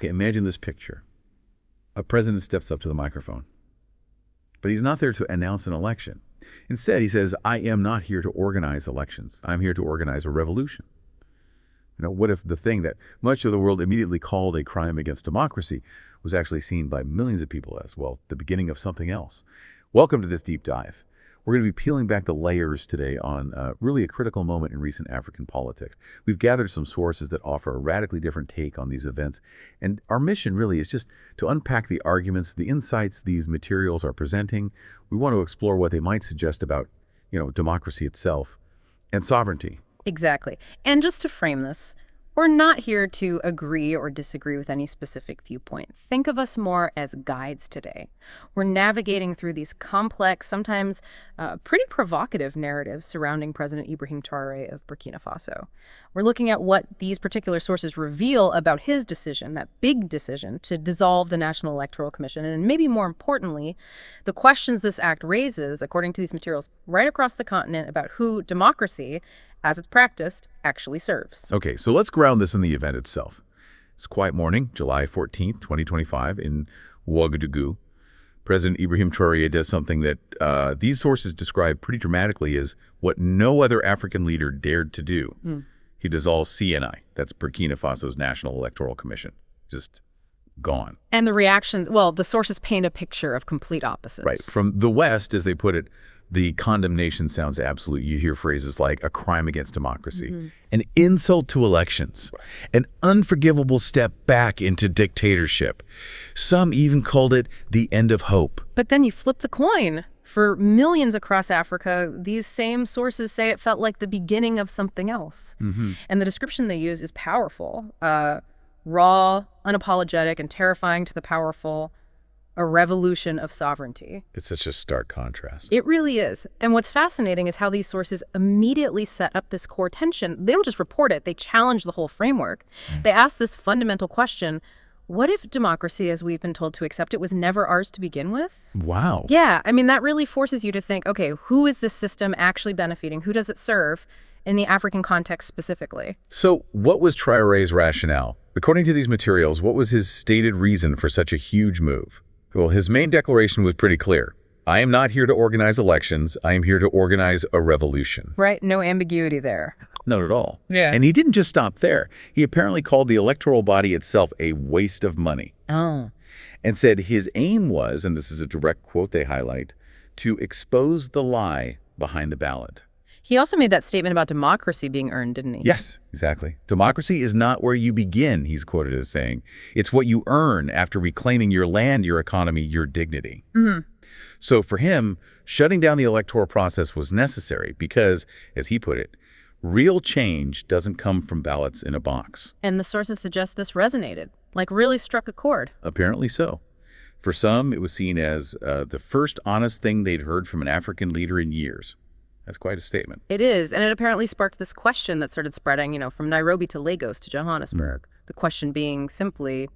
Okay, imagine this picture. A president steps up to the microphone, but he's not there to announce an election. Instead, he says, I am not here to organize elections. I'm here to organize a revolution. What if the thing that much of the world immediately called a crime against democracy was actually seen by millions of people as, well, the beginning of something else? Welcome to this deep dive. We're going to be peeling back the layers today on really a critical moment in recent African politics. We've gathered some sources that offer a radically different take on these events, and our mission really is just to unpack the arguments, the insights these materials are presenting. We want to explore what they might suggest about, democracy itself and sovereignty. Exactly. And just to frame this, we're not here to agree or disagree with any specific viewpoint. Think of us more as guides today. We're navigating through these complex, sometimes pretty provocative narratives surrounding President Ibrahim Traoré of Burkina Faso. We're looking at what these particular sources reveal about his decision, that big decision to dissolve the National Electoral Commission, and maybe more importantly, the questions this act raises, according to these materials, right across the continent about who democracy, as it's practiced, actually serves. Okay, so let's ground this in the event itself. It's quiet morning, July 14th, 2025, in Ouagadougou. President Ibrahim Traoré does something that these sources describe pretty dramatically as what no other African leader dared to do. He dissolves CNI, that's Burkina Faso's National Electoral Commission. Just gone. And the reactions, well, the sources paint a picture of complete opposites. Right. From the West, as they put it, the condemnation sounds absolute. You hear phrases like a crime against democracy, an insult to elections, an unforgivable step back into dictatorship. Some even called it the end of hope. But then you flip the coin. For millions across Africa, these same sources say it felt like the beginning of something else. And the description they use is powerful, raw, unapologetic, and terrifying to the powerful. A revolution of sovereignty. It's such a stark contrast. It really is. And what's fascinating is how these sources immediately set up this core tension. They don't just report it, they challenge the whole framework. They ask this fundamental question, what if democracy, as we've been told to accept it, was never ours to begin with? Wow. Yeah, I mean, that really forces you to think, okay, who is this system actually benefiting? Who does it serve in the African context specifically? So what was Traoré's rationale? According to these materials, what was his stated reason for such a huge move? Well, his main declaration was pretty clear. I am not here to organize elections. I am here to organize a revolution. Right. No ambiguity there. Not at all. Yeah. And he didn't just stop there. He apparently called the electoral body itself a waste of money. Oh. And said his aim was, and this is a direct quote they highlight, to expose the lie behind the ballot. He also made that statement about democracy being earned, didn't he? Yes, exactly. Democracy is not where you begin, he's quoted as saying. It's what you earn after reclaiming your land, your economy, your dignity. So for him, shutting down the electoral process was necessary because, as he put it, real change doesn't come from ballots in a box. And the sources suggest this resonated, like really struck a chord. Apparently so. For some, it was seen as the first honest thing they'd heard from an African leader in years. That's quite a statement. It is, and it apparently sparked this question that started spreading, from Nairobi to Lagos to Johannesburg. The question being simply,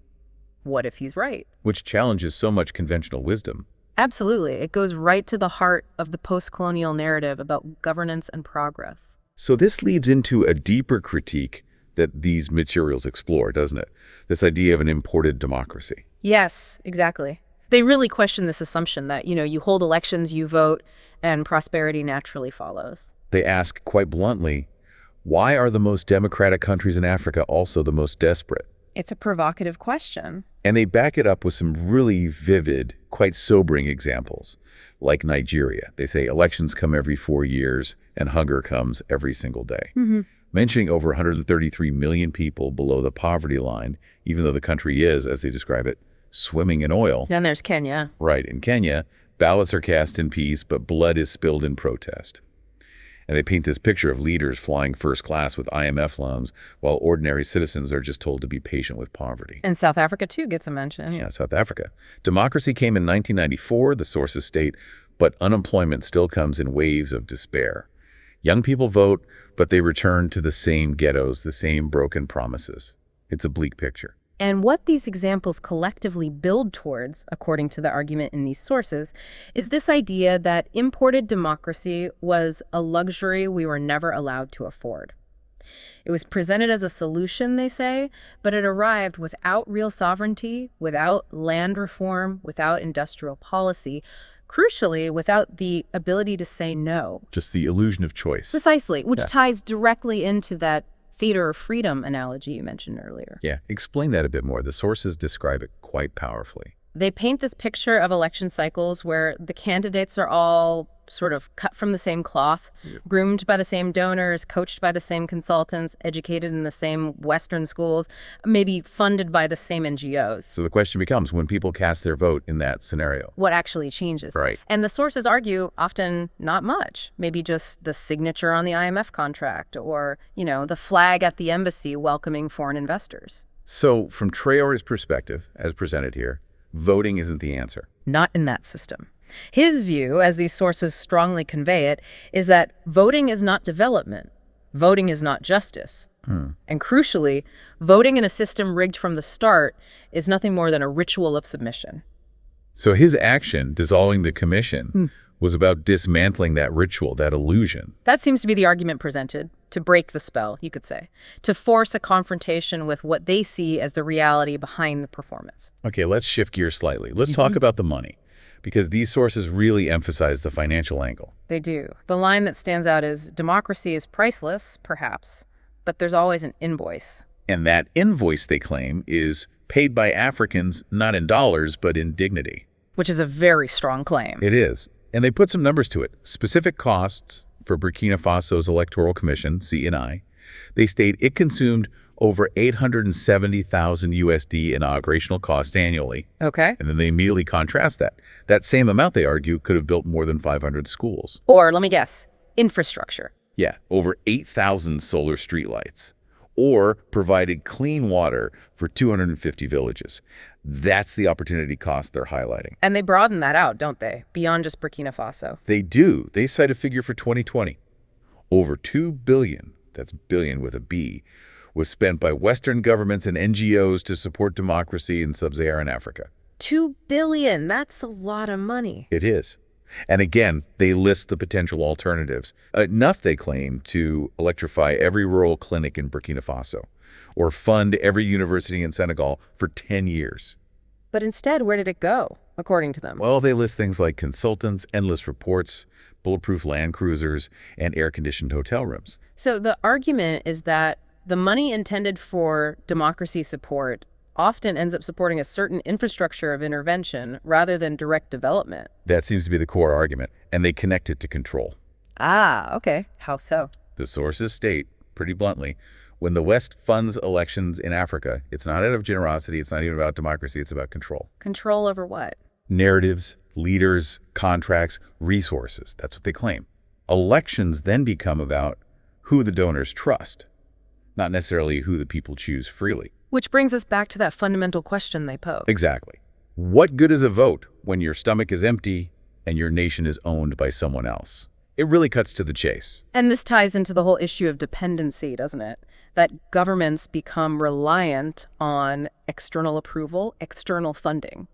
what if he's right? Which challenges so much conventional wisdom. Absolutely. It goes right to the heart of the post-colonial narrative about governance and progress. So this leads into a deeper critique that these materials explore, doesn't it? This idea of an imported democracy. Yes, exactly. They really question this assumption that, you hold elections, you vote, and prosperity naturally follows. They ask quite bluntly, why are the most democratic countries in Africa also the most desperate? It's a provocative question. And they back it up with some really vivid, quite sobering examples, like Nigeria. They say elections come every 4 years and hunger comes every single day. Mentioning over 133 million people below the poverty line, even though the country is, as they describe it, swimming in oil. Then there's Kenya. Right. In Kenya, ballots are cast in peace, but blood is spilled in protest. And they paint this picture of leaders flying first class with IMF loans, while ordinary citizens are just told to be patient with poverty. And South Africa, too, gets a mention. Yeah, South Africa. Democracy came in 1994, the sources state, but unemployment still comes in waves of despair. Young people vote, but they return to the same ghettos, the same broken promises. It's a bleak picture. And what these examples collectively build towards, according to the argument in these sources, is this idea that imported democracy was a luxury we were never allowed to afford. It was presented as a solution, they say, but it arrived without real sovereignty, without land reform, without industrial policy, crucially, without the ability to say no. Just the illusion of choice. Precisely, which ties directly into that theater of freedom analogy you mentioned earlier. Yeah, explain that a bit more. The sources describe it quite powerfully. They paint this picture of election cycles where the candidates are all sort of cut from the same cloth, groomed by the same donors, coached by the same consultants, educated in the same Western schools, maybe funded by the same NGOs. So the question becomes, when people cast their vote in that scenario, what actually changes? Right. And the sources argue often not much, maybe just the signature on the IMF contract or, the flag at the embassy welcoming foreign investors. So from Traoré's perspective, as presented here, voting isn't the answer. Not in that system. His view, as these sources strongly convey it, is that voting is not development. Voting is not justice. And crucially, voting in a system rigged from the start is nothing more than a ritual of submission. So his action, dissolving the commission, was about dismantling that ritual, that illusion. That seems to be the argument presented, to break the spell, you could say, to force a confrontation with what they see as the reality behind the performance. Okay, let's shift gears slightly. Let's talk about the money, because these sources really emphasize the financial angle. They do. The line that stands out is, democracy is priceless, perhaps, but there's always an invoice. And that invoice, they claim, is paid by Africans not in dollars, but in dignity. Which is a very strong claim. It is. And they put some numbers to it. Specific costs for Burkina Faso's Electoral Commission, CNI. They state it consumed over 870,000 USD in inaugurational costs annually. Okay. And then they immediately contrast that. That same amount, they argue, could have built more than 500 schools. Or, let me guess, infrastructure. Yeah, over 8,000 solar streetlights. Or provided clean water for 250 villages. That's the opportunity cost they're highlighting. And they broaden that out, don't they? Beyond just Burkina Faso. They do. They cite a figure for 2020. Over $2 billion, that's billion with a B, was spent by Western governments and NGOs to support democracy in sub-Saharan Africa. $2 billion, that's a lot of money. It is. And again, they list the potential alternatives. Enough, they claim, to electrify every rural clinic in Burkina Faso or fund every university in Senegal for 10 years. But instead, where did it go, according to them? Well, they list things like consultants, endless reports, bulletproof land cruisers, and air-conditioned hotel rooms. So the argument is that the money intended for democracy support often ends up supporting a certain infrastructure of intervention rather than direct development. That seems to be the core argument, and they connect it to control. Ah, okay. How so? The sources state, pretty bluntly, when the West funds elections in Africa, it's not out of generosity, it's not even about democracy, it's about control. Control over what? Narratives, leaders, contracts, resources. That's what they claim. Elections then become about who the donors trust, not necessarily who the people choose freely. Which brings us back to that fundamental question they pose. Exactly. What good is a vote when your stomach is empty and your nation is owned by someone else? It really cuts to the chase. And this ties into the whole issue of dependency, doesn't it? That governments become reliant on external approval, external funding.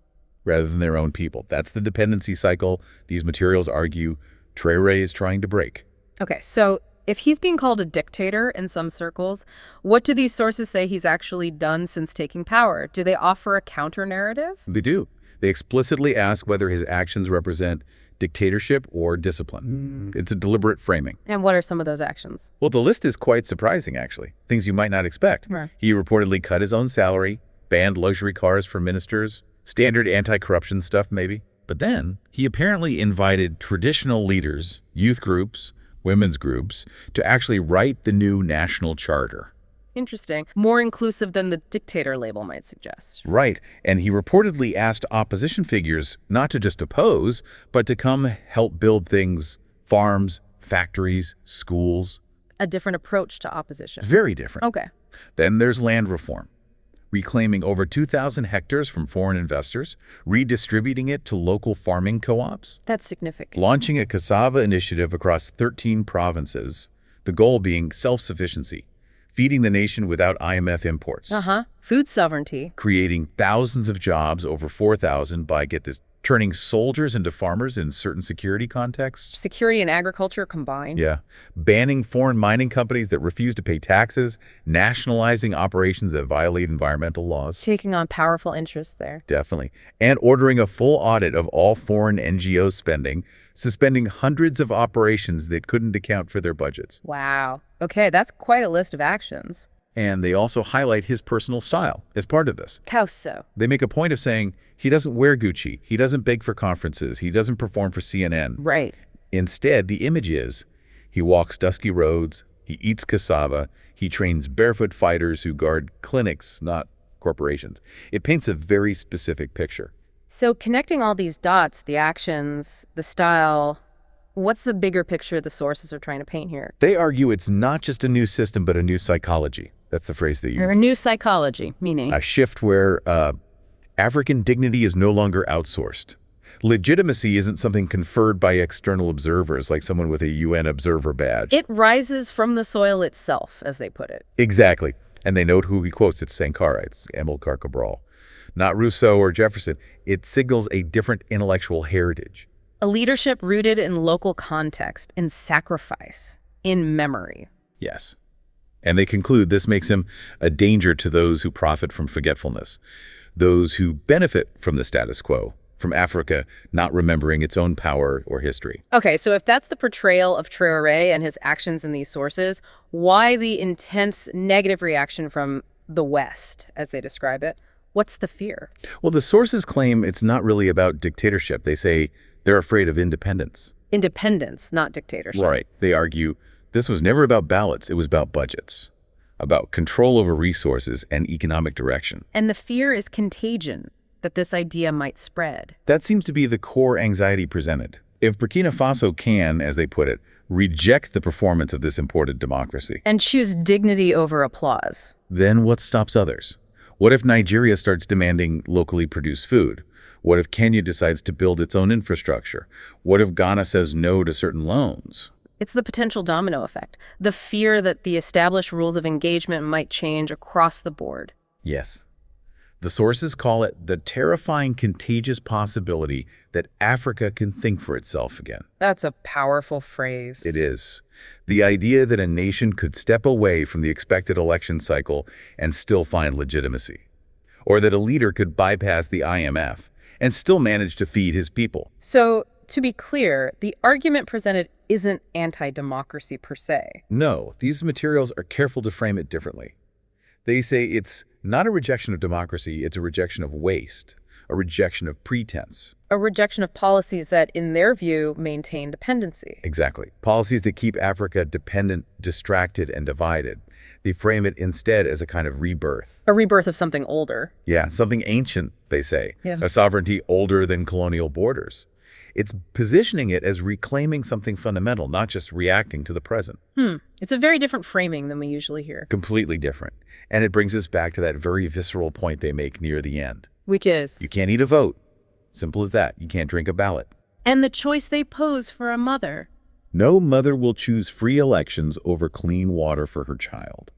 Rather than their own people. That's the dependency cycle these materials argue Traoré is trying to break. Okay, so if he's being called a dictator in some circles, what do these sources say he's actually done since taking power? Do they offer a counter-narrative? They do. They explicitly ask whether his actions represent dictatorship or discipline. It's a deliberate framing. And what are some of those actions? Well, the list is quite surprising, actually. Things you might not expect. Right. He reportedly cut his own salary, banned luxury cars for ministers, standard anti-corruption stuff maybe. But then he apparently invited traditional leaders, youth groups, women's groups, to actually write the new national charter. Interesting. More inclusive than the dictator label might suggest. Right. And he reportedly asked opposition figures not to just oppose, but to come help build things, farms, factories, schools. A different approach to opposition. Very different. Okay. Then there's land reform. Reclaiming over 2,000 hectares from foreign investors, redistributing it to local farming co-ops. That's significant. Launching a cassava initiative across 13 provinces, the goal being self-sufficiency, feeding the nation without IMF imports. Food sovereignty. Creating thousands of jobs, over 4,000 by, get this, turning soldiers into farmers in certain security contexts. Security and agriculture combined. Yeah. Banning foreign mining companies that refuse to pay taxes, nationalizing operations that violate environmental laws. Taking on powerful interests there. Definitely. And ordering a full audit of all foreign NGO spending, suspending hundreds of operations that couldn't account for their budgets. Wow. Okay, that's quite a list of actions. And they also highlight his personal style as part of this. How so? They make a point of saying he doesn't wear Gucci, he doesn't beg for conferences, he doesn't perform for CNN. Right. Instead, the image is he walks dusty roads, he eats cassava, he trains barefoot fighters who guard clinics, not corporations. It paints a very specific picture. So connecting all these dots, the actions, the style, what's the bigger picture the sources are trying to paint here? They argue it's not just a new system, but a new psychology. That's the phrase they use. Or a new psychology, meaning? A shift where African dignity is no longer outsourced. Legitimacy isn't something conferred by external observers, like someone with a UN observer badge. It rises from the soil itself, as they put it. Exactly. And they note who he quotes. It's Sankara. It's Amilcar Cabral. Not Rousseau or Jefferson. It signals a different intellectual heritage. A leadership rooted in local context, in sacrifice, in memory. Yes. And they conclude this makes him a danger to those who profit from forgetfulness, those who benefit from the status quo, from Africa not remembering its own power or history. Okay, so if that's the portrayal of Traoré and his actions in these sources, why the intense negative reaction from the West, as they describe it? What's the fear? Well, the sources claim it's not really about dictatorship. They say they're afraid of independence. Independence, not dictatorship. Right. They argue this was never about ballots. It was about budgets, about control over resources and economic direction. And the fear is contagion, that this idea might spread. That seems to be the core anxiety presented. If Burkina Faso can, as they put it, reject the performance of this imported democracy, and choose dignity over applause, then what stops others? What if Nigeria starts demanding locally produced food? What if Kenya decides to build its own infrastructure? What if Ghana says no to certain loans? It's the potential domino effect, the fear that the established rules of engagement might change across the board. Yes. The sources call it the terrifying, contagious possibility that Africa can think for itself again. That's a powerful phrase. It is. The idea that a nation could step away from the expected election cycle and still find legitimacy. Or that a leader could bypass the IMF and still manage to feed his people. So, to be clear, the argument presented isn't anti-democracy per se. No, these materials are careful to frame it differently. They say it's not a rejection of democracy, it's a rejection of waste, a rejection of pretense. A rejection of policies that, in their view, maintain dependency. Exactly. Policies that keep Africa dependent, distracted, and divided. They frame it instead as a kind of rebirth. A rebirth of something older. Yeah, something ancient, they say. Yeah. A sovereignty older than colonial borders. It's positioning it as reclaiming something fundamental, not just reacting to the present. It's a very different framing than we usually hear. Completely different. And it brings us back to that very visceral point they make near the end. Which is? You can't eat a vote. Simple as that. You can't drink a ballot. And the choice they pose for a mother. No mother will choose free elections over clean water for her child.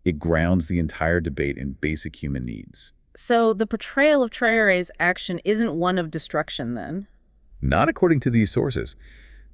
It grounds the entire debate in basic human needs. So the portrayal of Traoré's action isn't one of destruction, then? Not according to these sources.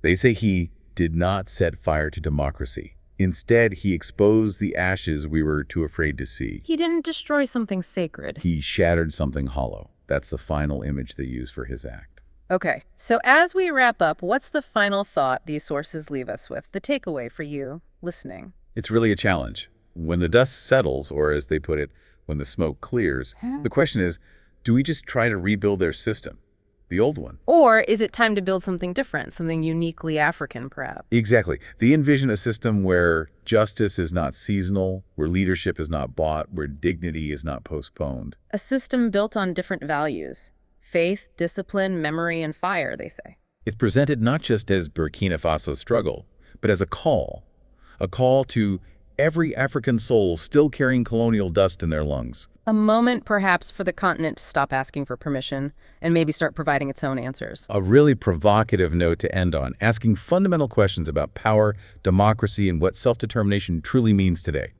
They say he did not set fire to democracy. Instead, he exposed the ashes we were too afraid to see. He didn't destroy something sacred. He shattered something hollow. That's the final image they use for his act. Okay, so as we wrap up, what's the final thought these sources leave us with? The takeaway for you, listening? It's really a challenge. When the dust settles, or as they put it, when the smoke clears, the question is, do we just try to rebuild their system? The old one. Or is it time to build something different, something uniquely African, perhaps? Exactly. They envision a system where justice is not seasonal, where leadership is not bought, where dignity is not postponed. A system built on different values. Faith, discipline, memory, and fire, they say. It's presented not just as Burkina Faso's struggle, but as a call to every African soul still carrying colonial dust in their lungs. A moment, perhaps, for the continent to stop asking for permission and maybe start providing its own answers. A really provocative note to end on, asking fundamental questions about power, democracy, and what self-determination truly means today.